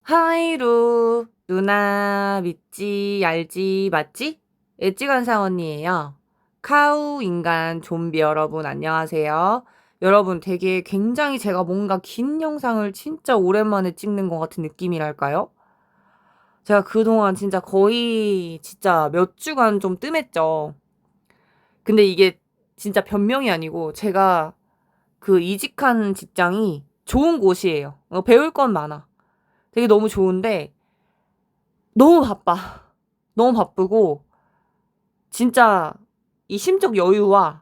하이루 누나 믿지 알지 맞지? 엣지간상 언니예요. 카우 인간 좀비 여러분 안녕하세요. 여러분 되게 굉장히 제가 뭔가 긴 영상을 진짜 오랜만에 찍는 것 같은 느낌이랄까요? 제가 그동안 진짜 거의 진짜 몇 주간 좀 뜸했죠. 근데 이게 진짜 변명이 아니고 제가 그 이직한 직장이 좋은 곳이에요. 배울 건 많아. 되게 너무 좋은데 너무 바빠. 너무 바쁘고 진짜 이 심적 여유와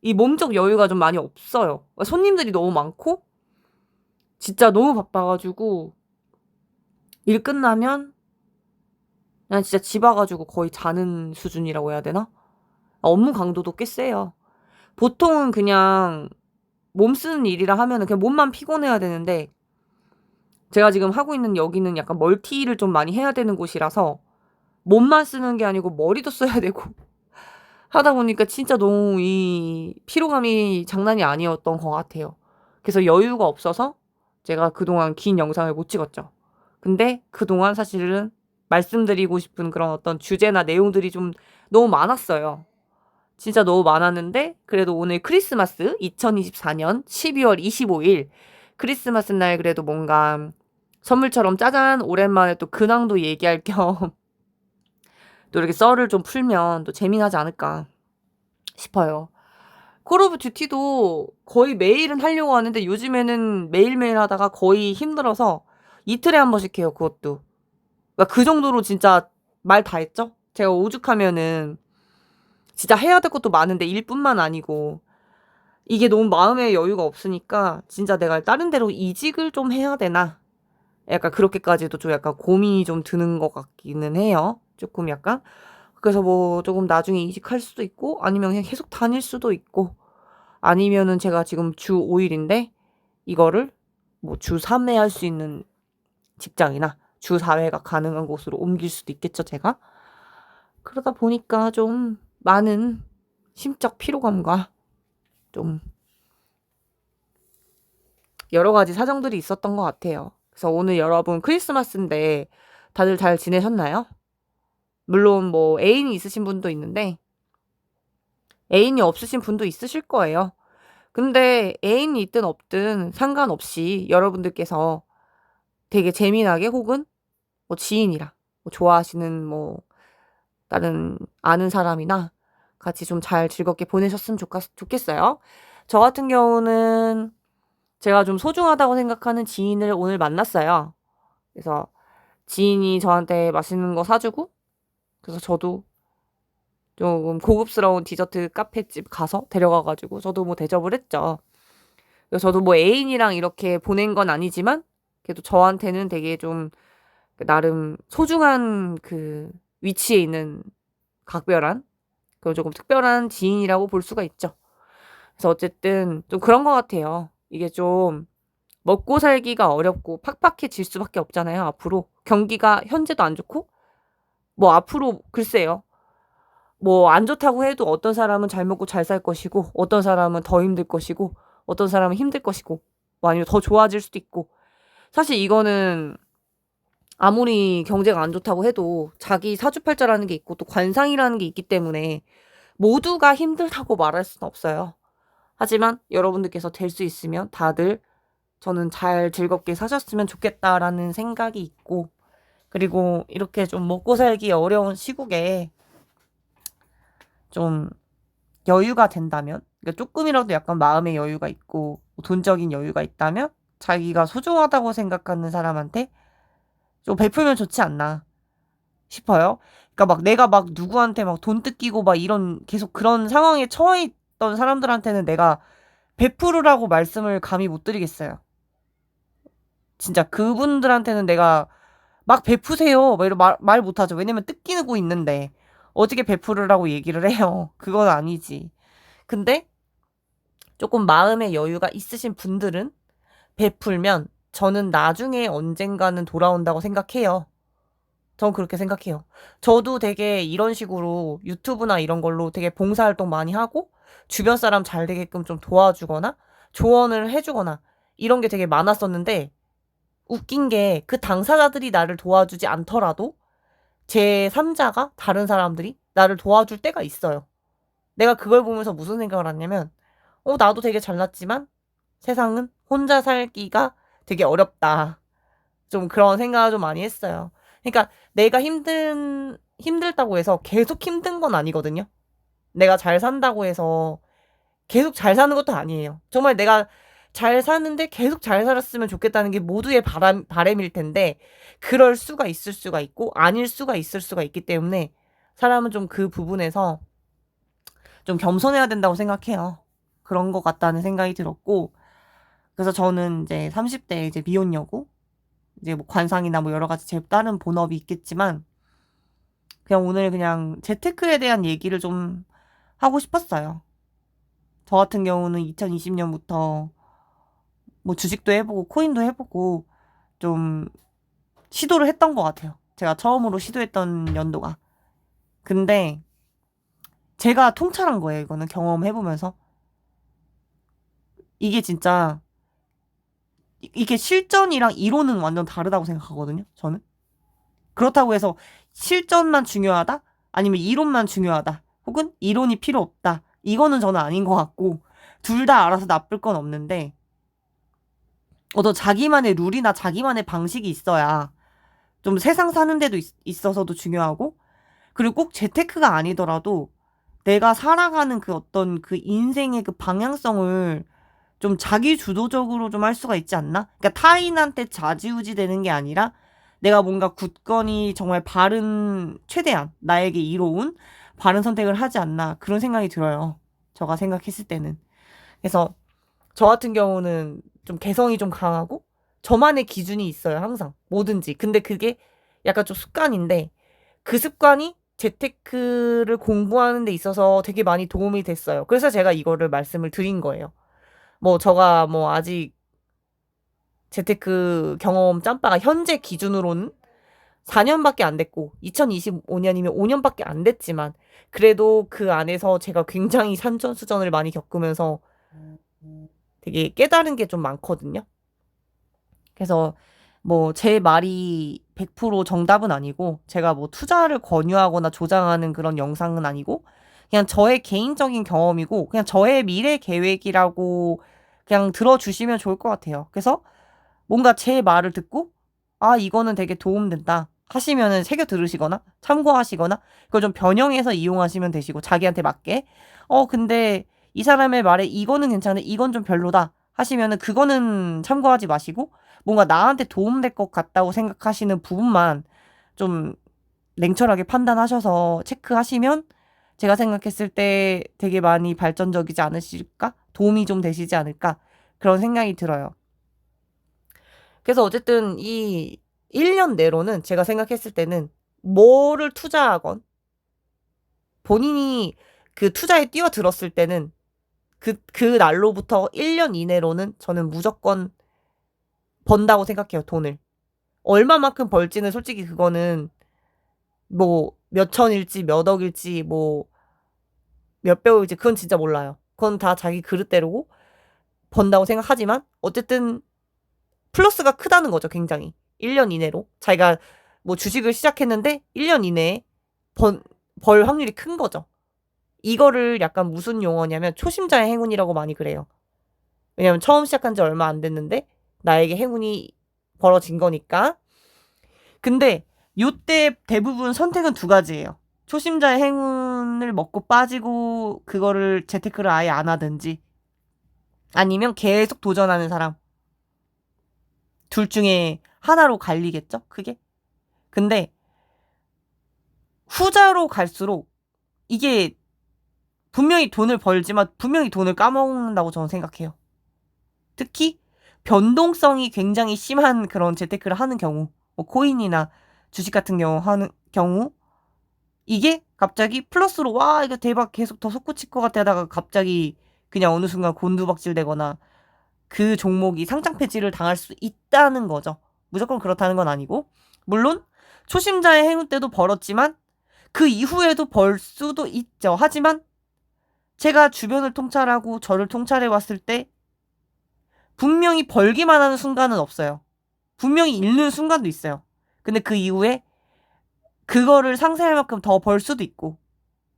이 몸적 여유가 좀 많이 없어요. 손님들이 너무 많고 진짜 너무 바빠 가지고 일 끝나면 그냥 진짜 집 와 가지고 거의 자는 수준이라고 해야 되나? 업무 강도도 꽤 세요. 보통은 그냥 몸 쓰는 일이라 하면은 그냥 몸만 피곤해야 되는데 제가 지금 하고 있는 여기는 약간 멀티를 좀 많이 해야 되는 곳이라서 몸만 쓰는 게 아니고 머리도 써야 되고 하다 보니까 진짜 너무 이 피로감이 장난이 아니었던 것 같아요. 그래서 여유가 없어서 제가 그동안 긴 영상을 못 찍었죠. 근데 그동안 사실은 말씀드리고 싶은 그런 어떤 주제나 내용들이 좀 너무 많았어요. 진짜 너무 많았는데 그래도 오늘 크리스마스 2024년 12월 25일 크리스마스 날 그래도 뭔가 선물처럼 짜잔 오랜만에 또 근황도 얘기할 겸 또 이렇게 썰을 좀 풀면 또 재미나지 않을까 싶어요. 콜 오브 듀티도 거의 매일은 하려고 하는데 요즘에는 매일매일 하다가 거의 힘들어서 이틀에 한 번씩 해요, 그것도. 그러니까 그 정도로 진짜 말 다 했죠? 제가 오죽하면은 진짜 해야 될 것도 많은데 일뿐만 아니고 이게 너무 마음의 여유가 없으니까 진짜 내가 다른 데로 이직을 좀 해야 되나? 약간 그렇게까지도 좀 약간 고민이 좀 드는 것 같기는 해요. 조금 약간. 그래서 뭐 조금 나중에 이직할 수도 있고 아니면 그냥 계속 다닐 수도 있고 아니면은 제가 지금 주 5일인데 이거를 뭐 주 3회 할 수 있는 직장이나 주 4회가 가능한 곳으로 옮길 수도 있겠죠, 제가. 그러다 보니까 좀 많은 심적 피로감과 좀 여러 가지 사정들이 있었던 것 같아요. 그래서 오늘 여러분 크리스마스인데 다들 잘 지내셨나요? 물론 뭐 애인이 있으신 분도 있는데 애인이 없으신 분도 있으실 거예요. 근데 애인이 있든 없든 상관없이 여러분들께서 되게 재미나게 혹은 뭐 지인이랑 뭐 좋아하시는 뭐 다른 아는 사람이나 같이 좀 잘 즐겁게 보내셨으면 좋겠어요. 저 같은 경우는 제가 좀 소중하다고 생각하는 지인을 오늘 만났어요. 그래서 지인이 저한테 맛있는 거 사주고 그래서 저도 조금 고급스러운 디저트 카페집 가서 데려가 가지고 저도 뭐 대접을 했죠. 그래서 저도 뭐 애인이랑 이렇게 보낸 건 아니지만 그래도 저한테는 되게 좀 나름 소중한 그 위치에 있는 각별한 그리고 조금 특별한 지인이라고 볼 수가 있죠. 그래서 어쨌든 좀 그런 것 같아요. 이게 좀 먹고 살기가 어렵고 팍팍해질 수밖에 없잖아요, 앞으로. 경기가 현재도 안 좋고 뭐 앞으로 글쎄요. 뭐 안 좋다고 해도 어떤 사람은 잘 먹고 잘 살 것이고 어떤 사람은 더 힘들 것이고 어떤 사람은 힘들 것이고 뭐 아니면 더 좋아질 수도 있고 사실 이거는 아무리 경제가 안 좋다고 해도 자기 사주팔자라는 게 있고 또 관상이라는 게 있기 때문에 모두가 힘들다고 말할 수는 없어요. 하지만 여러분들께서 될 수 있으면 다들 저는 잘 즐겁게 사셨으면 좋겠다라는 생각이 있고 그리고 이렇게 좀 먹고 살기 어려운 시국에 좀 여유가 된다면 그러니까 쪼끔이라도 약간 마음의 여유가 있고 돈적인 여유가 있다면 자기가 소중하다고 생각하는 사람한테 좀 베풀면 좋지 않나 싶어요. 그러니까 막 내가 막 누구한테 막 돈 뜯기고 막 이런 계속 그런 상황에 처해 있던 사람들한테는 내가 베풀으라고 말씀을 감히 못 드리겠어요. 진짜 그분들한테는 내가 막 베푸세요. 막 이런 말 못하죠. 왜냐면 뜯기고 있는데 어떻게 베풀으라고 얘기를 해요. 그건 아니지. 근데 조금 마음의 여유가 있으신 분들은 베풀면 저는 나중에 언젠가는 돌아온다고 생각해요. 전 그렇게 생각해요. 저도 되게 이런 식으로 유튜브나 이런 걸로 되게 봉사활동 많이 하고 주변 사람 잘 되게끔 좀 도와주거나 조언을 해주거나 이런 게 되게 많았었는데 웃긴 게 그 당사자들이 나를 도와주지 않더라도 제3자가 다른 사람들이 나를 도와줄 때가 있어요. 내가 그걸 보면서 무슨 생각을 하냐면 나도 되게 잘났지만 세상은 혼자 살기가 되게 어렵다. 좀 그런 생각을 좀 많이 했어요. 그러니까 내가 힘들다고 해서 계속 힘든 건 아니거든요. 내가 잘 산다고 해서 계속 잘 사는 것도 아니에요. 정말 내가 잘 사는데 계속 잘 살았으면 좋겠다는 게 모두의 바람일 텐데 그럴 수가 있을 수가 있고 아닐 수가 있을 수가 있기 때문에 사람은 좀 그 부분에서 좀 겸손해야 된다고 생각해요. 그런 것 같다는 생각이 들었고 그래서 저는 이제 30대에 이제 미혼여고 이제 뭐 관상이나 뭐 여러 가지 제 다른 본업이 있겠지만 그냥 오늘 그냥 재테크에 대한 얘기를 좀 하고 싶었어요. 저 같은 경우는 2020년부터 뭐 주식도 해보고 코인도 해보고 좀 시도를 했던 것 같아요. 제가 처음으로 시도했던 연도가. 근데 제가 통찰한 거예요. 이거는 경험해보면서. 이게 진짜 이게 실전이랑 이론은 완전 다르다고 생각하거든요. 저는. 그렇다고 해서 실전만 중요하다? 아니면 이론만 중요하다? 혹은 이론이 필요 없다? 이거는 저는 아닌 것 같고 둘 다 알아서 나쁠 건 없는데 어떤 자기만의 룰이나 자기만의 방식이 있어야 좀 세상 사는 데도 있어서도 중요하고 그리고 꼭 재테크가 아니더라도 내가 살아가는 그 어떤 그 인생의 그 방향성을 좀 자기 주도적으로 좀 할 수가 있지 않나? 그러니까 타인한테 좌지우지 되는 게 아니라 내가 뭔가 굳건히 정말 바른 최대한 나에게 이로운 바른 선택을 하지 않나 그런 생각이 들어요. 제가 생각했을 때는. 그래서 저 같은 경우는 좀 개성이 좀 강하고 저만의 기준이 있어요. 항상 뭐든지. 근데 그게 약간 좀 습관인데 그 습관이 재테크를 공부하는 데 있어서 되게 많이 도움이 됐어요. 그래서 제가 이거를 말씀을 드린 거예요. 뭐 저가 뭐 아직 재테크 경험 짬바가 현재 기준으로는 4년밖에 안 됐고 2025년이면 5년밖에 안 됐지만 그래도 그 안에서 제가 굉장히 산전수전을 많이 겪으면서 되게 깨달은 게 좀 많거든요. 그래서 뭐 제 말이 100% 정답은 아니고 제가 뭐 투자를 권유하거나 조장하는 그런 영상은 아니고 그냥 저의 개인적인 경험이고 그냥 저의 미래 계획이라고 그냥 들어주시면 좋을 것 같아요. 그래서 뭔가 제 말을 듣고 아 이거는 되게 도움된다 하시면은 새겨 들으시거나 참고하시거나 그걸 좀 변형해서 이용하시면 되시고 자기한테 맞게 근데 이 사람의 말에 이거는 괜찮은데 이건 좀 별로다 하시면은 그거는 참고하지 마시고 뭔가 나한테 도움될 것 같다고 생각하시는 부분만 좀 냉철하게 판단하셔서 체크하시면 제가 생각했을 때 되게 많이 발전적이지 않으실까? 도움이 좀 되시지 않을까? 그런 생각이 들어요. 그래서 어쨌든 이 1년 내로는 제가 생각했을 때는 뭐를 투자하건 본인이 그 투자에 뛰어들었을 때는 그 날로부터 1년 이내로는 저는 무조건 번다고 생각해요, 돈을. 얼마만큼 벌지는 솔직히 그거는 뭐 몇 천일지 몇 억일지 뭐 몇 배일지 그건 진짜 몰라요. 그건 다 자기 그릇대로고 번다고 생각하지만 어쨌든 플러스가 크다는 거죠, 굉장히. 1년 이내로. 자기가 뭐 주식을 시작했는데 1년 이내에 벌 확률이 큰 거죠. 이거를 약간 무슨 용어냐면 초심자의 행운이라고 많이 그래요. 왜냐면 처음 시작한 지 얼마 안 됐는데 나에게 행운이 벌어진 거니까. 근데 요때 대부분 선택은 두 가지예요. 초심자의 행운을 먹고 빠지고 그거를 재테크를 아예 안 하든지 아니면 계속 도전하는 사람. 둘 중에 하나로 갈리겠죠? 그게? 근데 후자로 갈수록 이게 분명히 돈을 벌지만 분명히 돈을 까먹는다고 저는 생각해요. 특히 변동성이 굉장히 심한 그런 재테크를 하는 경우, 뭐 코인이나 주식 같은 경우 하는 경우 이게 갑자기 플러스로 와 이거 대박 계속 더 솟구칠 것 같아 하다가 갑자기 그냥 어느 순간 곤두박질 되거나 그 종목이 상장 폐지를 당할 수 있다는 거죠. 무조건 그렇다는 건 아니고 물론 초심자의 행운 때도 벌었지만 그 이후에도 벌 수도 있죠. 하지만 제가 주변을 통찰하고 저를 통찰해 왔을 때 분명히 벌기만 하는 순간은 없어요. 분명히 잃는 순간도 있어요. 근데 그 이후에 그거를 상쇄할 만큼 더 벌 수도 있고,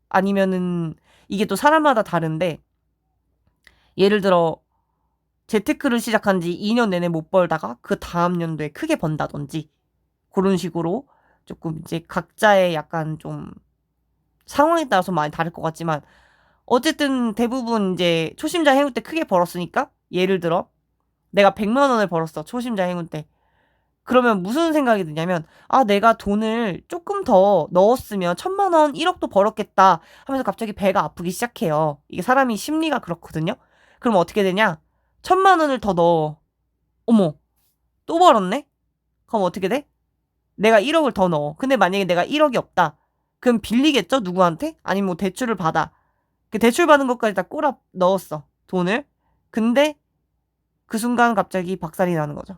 아니면은 이게 또 사람마다 다른데, 예를 들어 재테크를 시작한 지 2년 내내 못 벌다가 그 다음 연도에 크게 번다든지, 그런 식으로 조금 이제 각자의 약간 좀 상황에 따라서 많이 다를 것 같지만, 어쨌든 대부분 이제 초심자 행운 때 크게 벌었으니까, 예를 들어 내가 100만 원을 벌었어, 초심자 행운 때. 그러면 무슨 생각이 드냐면, 아, 내가 돈을 조금 더 넣었으면 1000만 원, 1억도 벌었겠다 하면서 갑자기 배가 아프기 시작해요. 이게 사람이 심리가 그렇거든요. 그럼 어떻게 되냐? 1000만 원을 더 넣어. 어머, 또 벌었네? 그럼 어떻게 돼? 내가 1억을 더 넣어. 근데 만약에 내가 1억이 없다. 그럼 빌리겠죠? 누구한테? 아니면 뭐 대출을 받아. 그 대출 받은 것까지 다 꼬라 넣었어, 돈을. 근데 그 순간 갑자기 박살이 나는 거죠.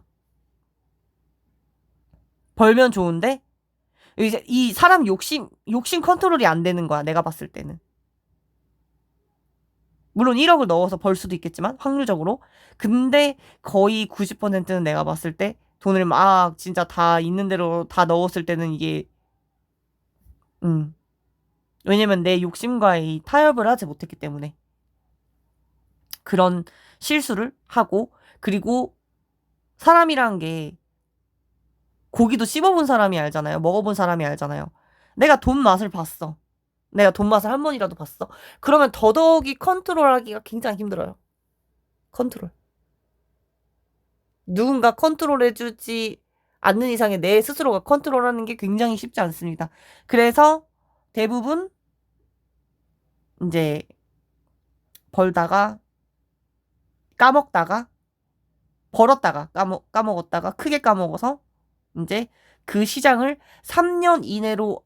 벌면 좋은데 이제 이 사람 욕심 컨트롤이 안 되는 거야, 내가 봤을 때는. 물론 1억을 넣어서 벌 수도 있겠지만 확률적으로. 근데 거의 90%는 내가 봤을 때 돈을 막 진짜 다 있는 대로 다 넣었을 때는 이게 왜냐면 내 욕심과의 타협을 하지 못했기 때문에 그런 실수를 하고, 그리고 사람이란 게 고기도 씹어본 사람이 알잖아요. 먹어본 사람이 알잖아요. 내가 돈 맛을 봤어. 내가 돈 맛을 한 번이라도 봤어. 그러면 더더욱이 컨트롤하기가 굉장히 힘들어요. 컨트롤. 누군가 컨트롤해주지 않는 이상에 내 스스로가 컨트롤하는 게 굉장히 쉽지 않습니다. 그래서 대부분 이제 벌다가 까먹다가 벌었다가 까먹었다가 크게 까먹어서 이제 그 시장을 3년 이내로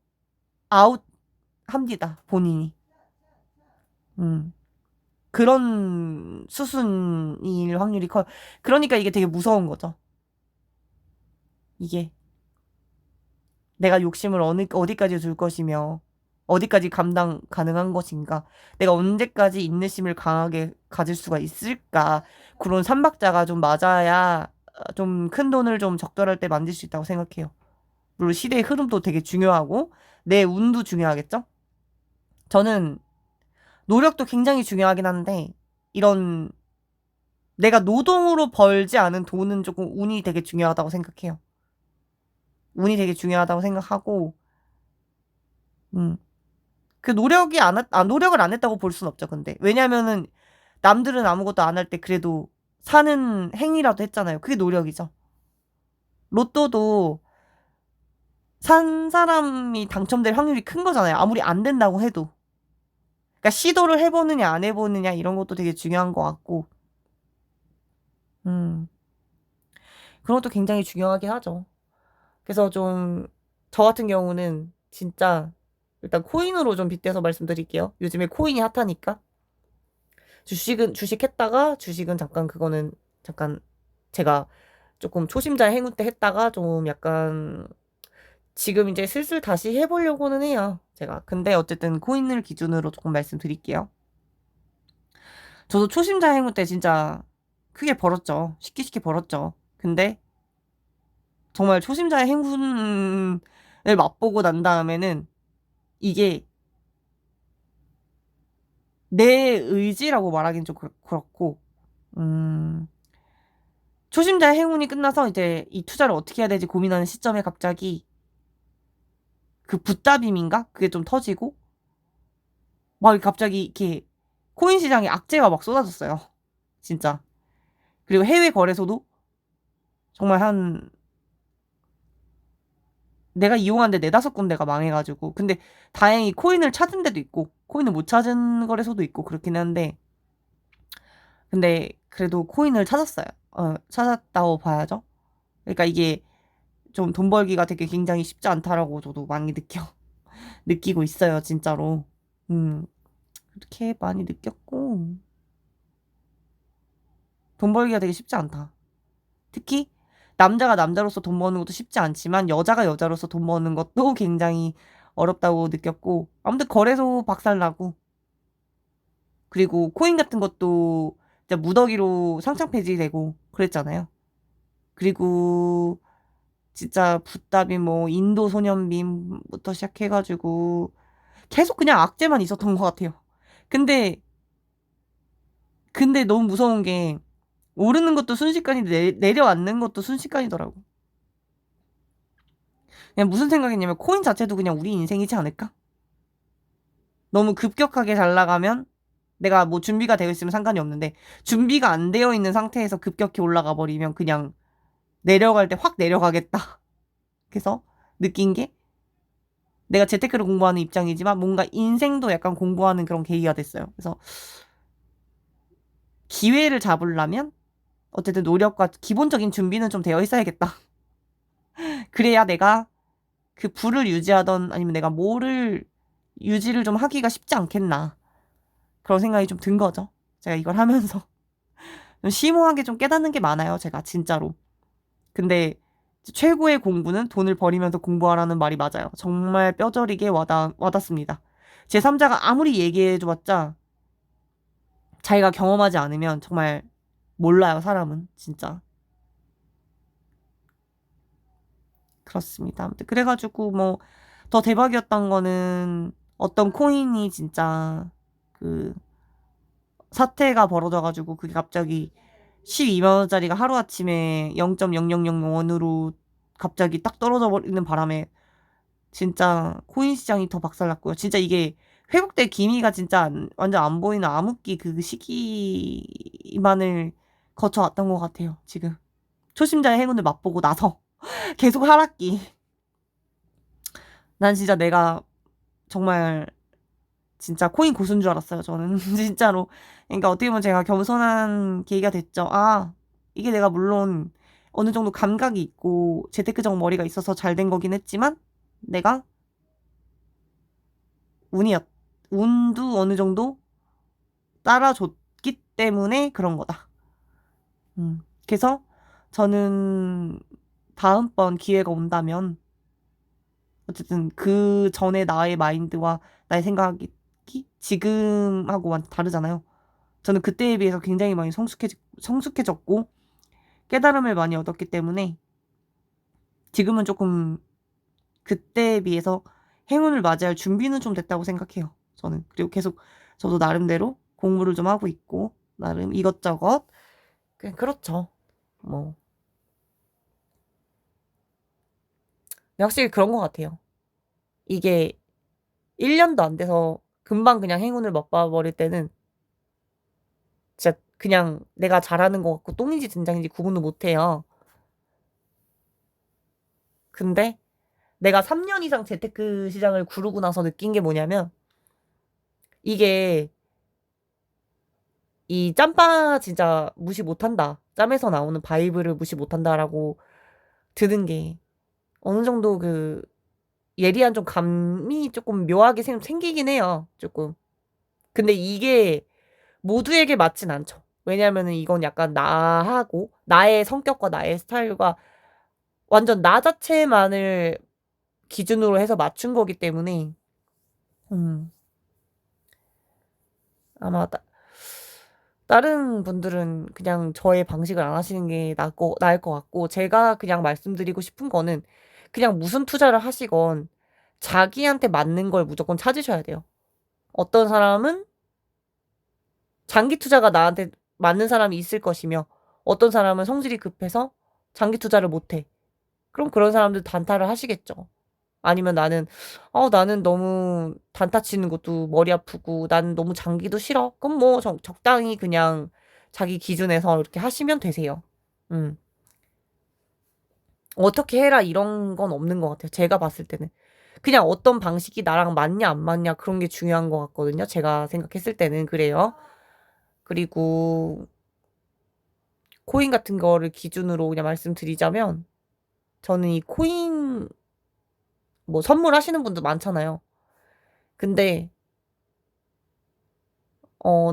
아웃합니다, 본인이. 그런 수순일 확률이 커요. 그러니까 이게 되게 무서운 거죠. 이게 내가 욕심을 어디까지 둘 것이며 어디까지 감당 가능한 것인가, 내가 언제까지 인내심을 강하게 가질 수가 있을까. 그런 삼박자가 좀 맞아야 좀 큰 돈을 좀 적절할 때 만들 수 있다고 생각해요. 물론 시대의 흐름도 되게 중요하고 내 운도 중요하겠죠. 저는 노력도 굉장히 중요하긴 한데, 이런 내가 노동으로 벌지 않은 돈은 조금 운이 되게 중요하다고 생각해요. 운이 되게 중요하다고 생각하고, 음. 그 노력을 안 했다고 볼 순 없죠, 근데. 왜냐면은 남들은 아무것도 안 할 때 그래도 사는 행위라도 했잖아요. 그게 노력이죠. 로또도 산 사람이 당첨될 확률이 큰 거잖아요. 아무리 안 된다고 해도. 그러니까 시도를 해보느냐, 안 해보느냐, 이런 것도 되게 중요한 것 같고, 음. 그런 것도 굉장히 중요하긴 하죠. 그래서 좀, 저 같은 경우는 진짜, 일단 코인으로 좀 빗대서 말씀드릴게요. 요즘에 코인이 핫하니까. 주식했다가, 주식은 잠깐 그거는, 잠깐, 제가 조금 초심자의 행운 때 했다가 좀 약간, 지금 이제 슬슬 다시 해보려고는 해요, 제가. 근데 어쨌든 코인을 기준으로 조금 말씀드릴게요. 저도 초심자 행운 때 진짜 크게 벌었죠. 쉽게 벌었죠. 근데 정말 초심자의 행운을 맛보고 난 다음에는 이게 내 의지라고 말하기는 좀 그렇고, 초심자의 행운이 끝나서 이제 이 투자를 어떻게 해야 되지 고민하는 시점에 갑자기 그 붓다빔인가? 그게 좀 터지고, 막 갑자기 이렇게 코인 시장에 악재가 막 쏟아졌어요. 진짜. 그리고 해외 거래소도 정말 내가 이용한 데 4-5군데가 망해가지고. 근데 다행히 코인을 찾은 데도 있고 코인을 못 찾은 거래소도 있고 그렇긴 한데, 근데 그래도 코인을 찾았어요. 찾았다고 봐야죠. 그러니까 이게 좀 돈 벌기가 되게 굉장히 쉽지 않다라고 저도 많이 느끼고 있어요, 진짜로. 그렇게 많이 느꼈고, 돈 벌기가 되게 쉽지 않다. 특히 남자가 남자로서 돈 버는 것도 쉽지 않지만 여자가 여자로서 돈 버는 것도 굉장히 어렵다고 느꼈고, 아무튼 거래소 박살나고, 그리고 코인 같은 것도 진짜 무더기로 상장 폐지되고 그랬잖아요. 그리고 진짜 붓답이 뭐 인도 소년빔부터 시작해가지고 계속 그냥 악재만 있었던 것 같아요. 근데 너무 무서운 게 오르는 것도 순식간인데 내려앉는 것도 순식간이더라고. 그냥 무슨 생각이냐면 코인 자체도 그냥 우리 인생이지 않을까? 너무 급격하게 잘 나가면 내가 뭐 준비가 되어 있으면 상관이 없는데 준비가 안 되어 있는 상태에서 급격히 올라가 버리면 그냥 내려갈 때 확 내려가겠다. 그래서 느낀 게 내가 재테크를 공부하는 입장이지만 뭔가 인생도 약간 공부하는 그런 계기가 됐어요. 그래서 기회를 잡으려면 어쨌든 노력과 기본적인 준비는 좀 되어 있어야겠다. 그래야 내가 그 부를 유지하던 아니면 내가 뭐를 유지를 좀 하기가 쉽지 않겠나. 그런 생각이 좀 든 거죠. 제가 이걸 하면서. 좀 심오하게 좀 깨닫는 게 많아요. 제가 진짜로. 근데 최고의 공부는 돈을 버리면서 공부하라는 말이 맞아요. 정말 뼈저리게 와닿습니다. 제3자가 아무리 얘기해줘봤자 자기가 경험하지 않으면 정말 몰라요, 사람은. 진짜. 그렇습니다. 아무튼 그래가지고 뭐 더 대박이었던 거는 어떤 코인이 진짜 그 사태가 벌어져가지고 그게 갑자기 12만 원짜리가 하루아침에 0.0001으로 갑자기 딱 떨어져 버리는 바람에 진짜 코인 시장이 더 박살났고요. 진짜 이게 회복될 기미가 진짜 완전 안 보이는 암흑기 그 시기만을 거쳐왔던 것 같아요. 지금 초심자의 행운을 맛보고 나서 계속 하락기. 난 진짜 내가 정말 진짜 코인 고수인 줄 알았어요. 저는 진짜로. 그러니까 어떻게 보면 제가 겸손한 계기가 됐죠. 아, 이게 내가 물론 어느 정도 감각이 있고 재테크적 머리가 있어서 잘 된 거긴 했지만 내가 운도 어느 정도 따라줬기 때문에 그런 거다. 그래서 저는 다음번 기회가 온다면 어쨌든 그 전에 나의 마인드와 나의 생각이 지금하고 완전 다르잖아요. 저는 그때에 비해서 굉장히 많이 성숙해졌고 깨달음을 많이 얻었기 때문에 지금은 조금 그때에 비해서 행운을 맞이할 준비는 좀 됐다고 생각해요. 저는. 그리고 계속 저도 나름대로 공부를 좀 하고 있고 나름 이것저것 그냥 그렇죠. 뭐 확실히 그런 것 같아요. 이게 1년도 안 돼서 금방 그냥 행운을 맛봐버릴 때는 진짜 그냥 내가 잘하는 것 같고 똥인지 된장인지 구분도 못해요. 근데 내가 3년 이상 재테크 시장을 구르고 나서 느낀 게 뭐냐면 이게 이 짬바 진짜 무시 못한다. 짬에서 나오는 바이브를 무시 못한다라고 드는 게 어느 정도 그 예리한 좀 감이 조금 묘하게 생기긴 해요. 조금. 근데 이게 모두에게 맞진 않죠. 왜냐면은 이건 약간 나하고 나의 성격과 나의 스타일과 완전 나 자체만을 기준으로 해서 맞춘 거기 때문에 아마 다른 분들은 그냥 저의 방식을 안 하시는 게 나을 것 같고 제가 그냥 말씀드리고 싶은 거는 그냥 무슨 투자를 하시건 자기한테 맞는 걸 무조건 찾으셔야 돼요. 어떤 사람은 장기 투자가 나한테 맞는 사람이 있을 것이며 어떤 사람은 성질이 급해서 장기 투자를 못해. 그럼 그런 사람들 단타를 하시겠죠. 아니면 나는 너무 단타 치는 것도 머리 아프고 나는 너무 장기도 싫어. 그럼 뭐 적당히 그냥 자기 기준에서 이렇게 하시면 되세요. 음. 어떻게 해라 이런 건 없는 것 같아요. 제가 봤을 때는. 그냥 어떤 방식이 나랑 맞냐 안 맞냐 그런 게 중요한 것 같거든요. 제가 생각했을 때는 그래요. 그리고 코인 같은 거를 기준으로 그냥 말씀드리자면 저는 이 코인 뭐 선물하시는 분도 많잖아요. 근데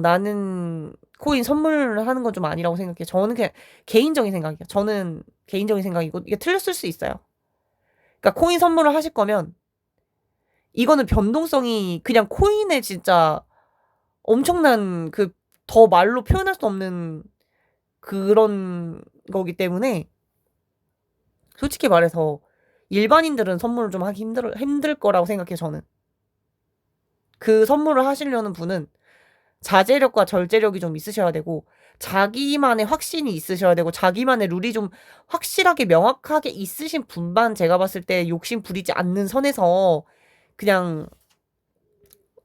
나는 코인 선물하는 건 좀 아니라고 생각해요. 저는 그냥 개인적인 생각이에요. 저는 개인적인 생각이고 이게 틀렸을 수 있어요. 그러니까 코인 선물을 하실 거면 이거는 변동성이 그냥 코인의 진짜 엄청난 그 더 말로 표현할 수 없는 그런 거기 때문에 솔직히 말해서 일반인들은 선물을 좀 하기 힘들 거라고 생각해요, 저는. 그 선물을 하시려는 분은 자제력과 절제력이 좀 있으셔야 되고, 자기만의 확신이 있으셔야 되고, 자기만의 룰이 좀 확실하게 명확하게 있으신 분만 제가 봤을 때 욕심 부리지 않는 선에서 그냥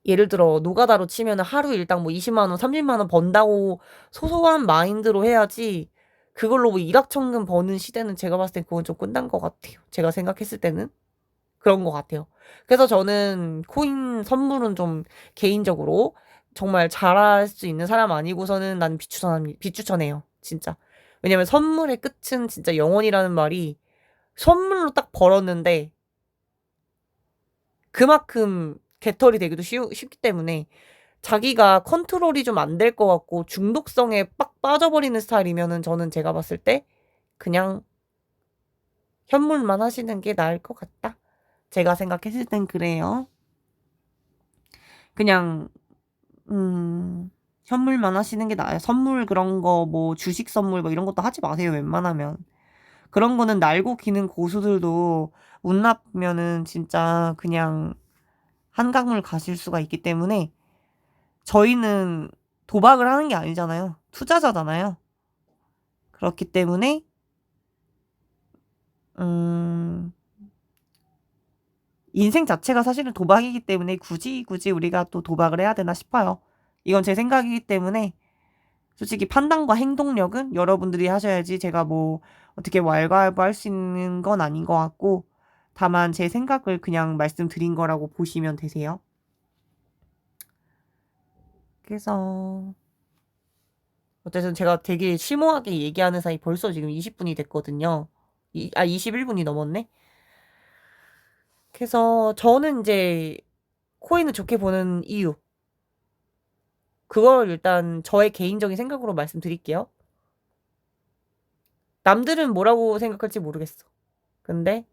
예를 들어 노가다로 치면 하루 일당 뭐 20만 원, 30만 원 번다고 소소한 마인드로 해야지, 그걸로 뭐 일확천금 버는 시대는 제가 봤을 때 그건 좀 끝난 것 같아요. 제가 생각했을 때는 그런 것 같아요. 그래서 저는 코인 선물은 좀 개인적으로 정말 잘할 수 있는 사람 아니고서는 난 비추천해요. 진짜. 왜냐면 선물의 끝은 진짜 영원이라는 말이, 선물로 딱 벌었는데 그만큼 개털이 되기도 쉽기 때문에, 자기가 컨트롤이 좀 안 될 것 같고 중독성에 빡 빠져버리는 스타일이면은 저는 제가 봤을 때 그냥 현물만 하시는 게 나을 것 같다. 제가 생각했을 땐 그래요. 그냥 현물만 하시는 게 나아요. 선물 그런 거 뭐 주식 선물 뭐 이런 것도 하지 마세요, 웬만하면. 그런 거는 날고 기는 고수들도 운 나쁘면은 진짜 그냥 한강물 가실 수가 있기 때문에, 저희는 도박을 하는 게 아니잖아요. 투자자잖아요. 그렇기 때문에 인생 자체가 사실은 도박이기 때문에 굳이 우리가 또 도박을 해야 되나 싶어요. 이건 제 생각이기 때문에 솔직히 판단과 행동력은 여러분들이 하셔야지, 제가 뭐 어떻게 왈가왈부할 수 있는 건 아닌 것 같고, 다만 제 생각을 그냥 말씀드린 거라고 보시면 되세요. 그래서 어쨌든 제가 되게 심오하게 얘기하는 사이 벌써 지금 20분이 됐거든요. 21분이 넘었네. 그래서 저는 이제 코인을 좋게 보는 이유, 그걸 일단 저의 개인적인 생각으로 말씀드릴게요. 남들은 뭐라고 생각할지 모르겠어. 근데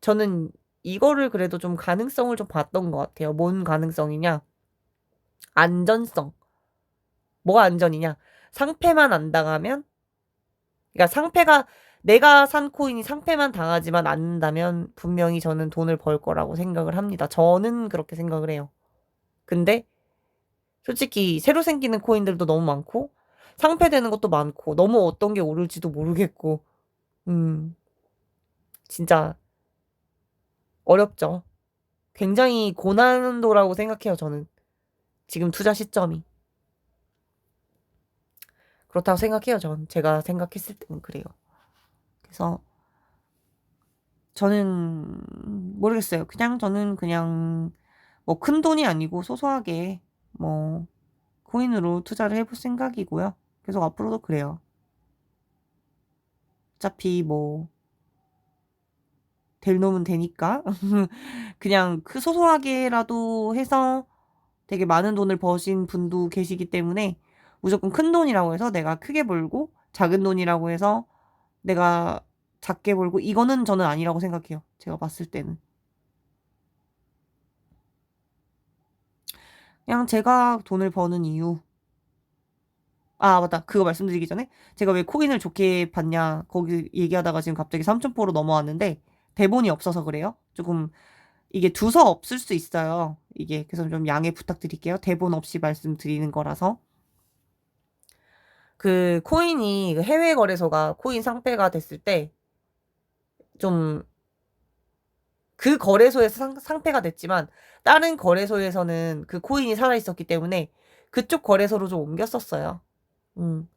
저는 이거를 그래도 좀 가능성을 좀 봤던 것 같아요. 뭔 가능성이냐? 안전성. 뭐가 안전이냐? 상패만 안 당하면, 그러니까 상패가, 내가 산 코인이 상패만 당하지만 않는다면 분명히 저는 돈을 벌 거라고 생각을 합니다. 저는 그렇게 생각을 해요. 근데 솔직히 새로 생기는 코인들도 너무 많고 상패되는 것도 많고 너무 어떤 게 오를지도 모르겠고, 진짜 어렵죠. 굉장히 고난도라고 생각해요, 저는. 지금 투자 시점이. 그렇다고 생각해요, 전. 제가 생각했을 때는 그래요. 그래서 저는 모르겠어요. 그냥 저는 그냥 뭐 큰 돈이 아니고 소소하게 뭐 코인으로 투자를 해볼 생각이고요. 계속 앞으로도 그래요. 어차피 뭐 될 놈은 되니까 그냥 그 소소하게라도 해서 되게 많은 돈을 버신 분도 계시기 때문에, 무조건 큰 돈이라고 해서 내가 크게 벌고 작은 돈이라고 해서 내가 작게 벌고, 이거는 저는 아니라고 생각해요. 제가 봤을 때는. 그냥 제가 돈을 버는 이유. 아, 맞다. 그거 말씀드리기 전에 제가 왜 코인을 좋게 봤냐, 거기 얘기하다가 지금 갑자기 3,000%로 넘어왔는데, 대본이 없어서 그래요. 조금 이게 두서 없을 수 있어요. 이게 그래서 좀 양해 부탁드릴게요. 대본 없이 말씀드리는 거라서. 그 코인이, 그 해외 거래소가 코인 상패가 됐을 때 좀, 그 거래소에서 상패가 됐지만 다른 거래소에서는 그 코인이 살아 있었기 때문에 그쪽 거래소로 좀 옮겼었어요.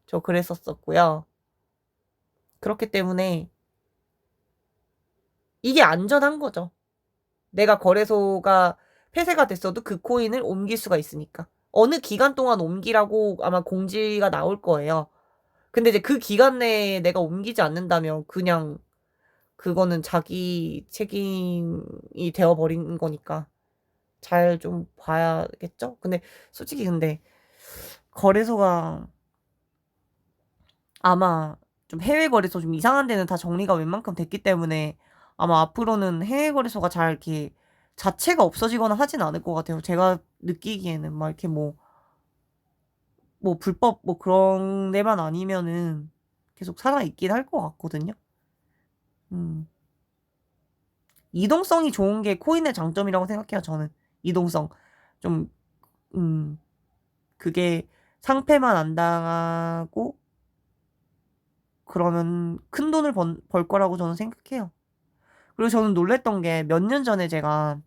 저 그랬었었고요. 그렇기 때문에 이게 안전한 거죠. 내가 거래소가 폐쇄가 됐어도 그 코인을 옮길 수가 있으니까. 어느 기간 동안 옮기라고 아마 공지가 나올 거예요. 근데 이제 그 기간 내에 내가 옮기지 않는다면 그냥 그거는 자기 책임이 되어버린 거니까 잘 좀 봐야겠죠? 근데 솔직히 근데 거래소가 아마 좀 해외 거래소 좀 이상한 데는 다 정리가 웬만큼 됐기 때문에 아마 앞으로는 해외 거래소가 잘 이렇게 자체가 없어지거나 하진 않을 것 같아요. 제가 느끼기에는 막 이렇게 뭐 불법 뭐 그런 데만 아니면은 계속 살아있긴 할 것 같거든요. 음. 이동성이 좋은 게 코인의 장점이라고 생각해요, 저는. 이동성. 좀, 음, 그게 상패만 안 당하고, 그러면 큰 돈을 벌 거라고 저는 생각해요. 그리고 저는 놀랬던 게 몇 년 전에 제가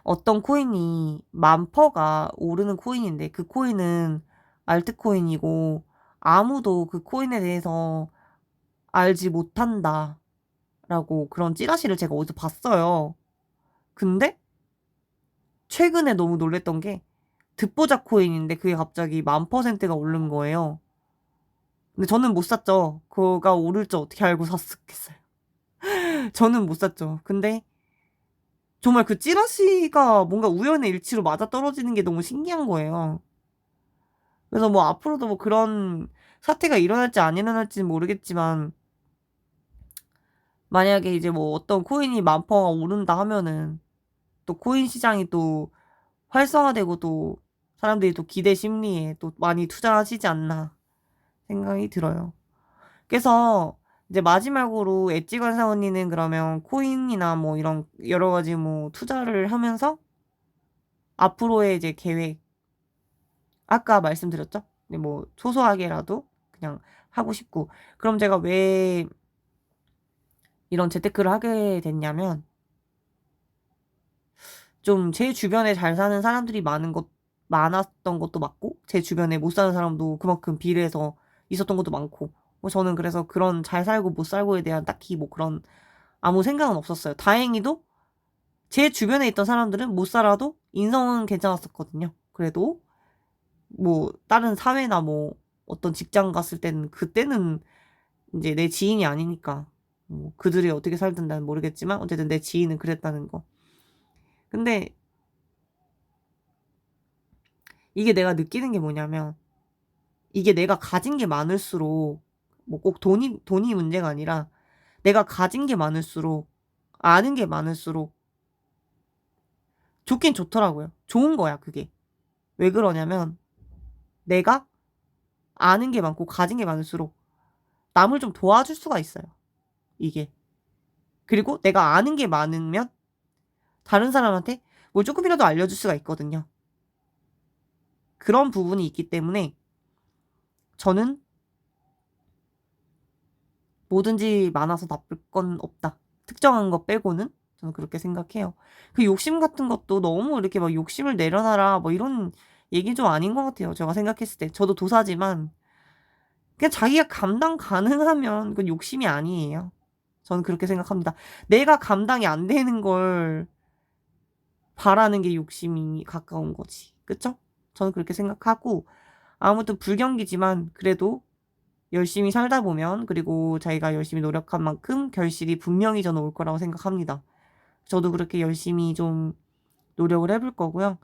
어떤 코인이 만퍼가 오르는 코인인데 그 코인은 알트코인이고 아무도 그 코인에 대해서 알지 못한다라고 그런 찌라시를 제가 어디서 봤어요. 근데 최근에 너무 놀랬던 게 듣보잡 코인인데 그게 갑자기 10,000%가 오른 거예요. 근데 저는 못 샀죠. 그거가 오를 줄 어떻게 알고 샀겠어요. 저는 못 샀죠. 근데 정말 그 찌라시가 뭔가 우연의 일치로 맞아떨어지는 게 너무 신기한 거예요. 그래서 뭐 앞으로도 뭐 그런 사태가 일어날지 안 일어날지는 모르겠지만 만약에 이제 뭐 어떤 코인이 10,000%가 오른다 하면은 또 코인 시장이 또 활성화되고 또 사람들이 또 기대 심리에 또 많이 투자하시지 않나 생각이 들어요. 그래서 이제 마지막으로 엣지관사 언니는 그러면 코인이나 뭐 이런 여러 가지 뭐 투자를 하면서 앞으로의 이제 계획 아까 말씀드렸죠? 네, 뭐 소소하게라도 그냥 하고 싶고 그럼 제가 왜 이런 재테크를 하게 됐냐면 좀 제 주변에 잘 사는 사람들이 많았던 것도 맞고 제 주변에 못 사는 사람도 그만큼 비례해서 있었던 것도 많고 뭐 저는 그래서 그런 잘 살고 못 살고에 대한 딱히 뭐 그런 아무 생각은 없었어요. 다행히도 제 주변에 있던 사람들은 못 살아도 인성은 괜찮았었거든요. 그래도 뭐 다른 사회나 뭐 어떤 직장 갔을 때는 그때는 이제 내 지인이 아니니까 뭐 그들이 어떻게 살든 난 모르겠지만 어쨌든 내 지인은 그랬다는 거. 근데 이게 내가 느끼는 게 뭐냐면 이게 내가 가진 게 많을수록 뭐 꼭 돈이 문제가 아니라 내가 가진 게 많을수록 아는 게 많을수록 좋긴 좋더라고요. 좋은 거야, 그게. 왜 그러냐면 내가 아는 게 많고 가진 게 많을수록 남을 좀 도와줄 수가 있어요. 이게. 그리고 내가 아는 게 많으면 다른 사람한테 뭘 조금이라도 알려줄 수가 있거든요. 그런 부분이 있기 때문에 저는 뭐든지 많아서 나쁠 건 없다. 특정한 거 빼고는 저는 그렇게 생각해요. 그 욕심 같은 것도 너무 이렇게 막 욕심을 내려놔라 뭐 이런 얘기 좀 아닌 것 같아요. 제가 생각했을 때. 저도 도사지만 그냥 자기가 감당 가능하면 그건 욕심이 아니에요. 저는 그렇게 생각합니다. 내가 감당이 안 되는 걸 바라는 게 욕심이 가까운 거지. 그쵸? 저는 그렇게 생각하고 아무튼 불경기지만 그래도 열심히 살다 보면 그리고 자기가 열심히 노력한 만큼 결실이 분명히 저는 올 거라고 생각합니다. 저도 그렇게 열심히 좀 노력을 해볼 거고요.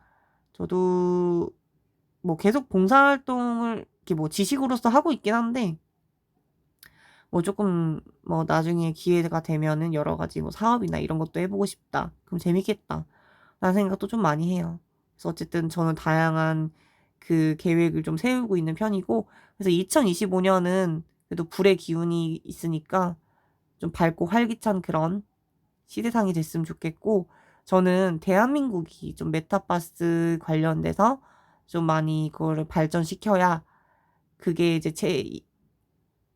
저도 뭐 계속 봉사활동을 이렇게 뭐 지식으로서 하고 있긴 한데 뭐 조금 뭐 나중에 기회가 되면은 여러 가지 뭐 사업이나 이런 것도 해보고 싶다. 그럼 재밌겠다. 라는 생각도 좀 많이 해요. 그래서 어쨌든 저는 다양한 그 계획을 좀 세우고 있는 편이고 그래서 2025년은 그래도 불의 기운이 있으니까 좀 밝고 활기찬 그런 시대상이 됐으면 좋겠고 저는 대한민국이 좀 메타버스 관련돼서 좀 많이 그거를 발전시켜야 그게 이제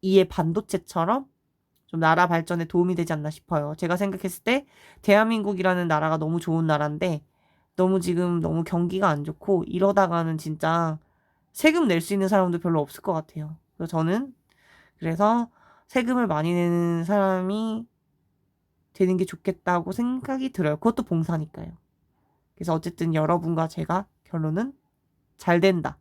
제2의 반도체처럼 좀 나라 발전에 도움이 되지 않나 싶어요. 제가 생각했을 때 대한민국이라는 나라가 너무 좋은 나라인데 너무 지금 너무 경기가 안 좋고 이러다가는 진짜 세금 낼 수 있는 사람도 별로 없을 것 같아요. 그래서 저는 그래서 세금을 많이 내는 사람이 되는 게 좋겠다고 생각이 들어요. 그것도 봉사니까요. 그래서 어쨌든 여러분과 제가 결론은 잘 된다.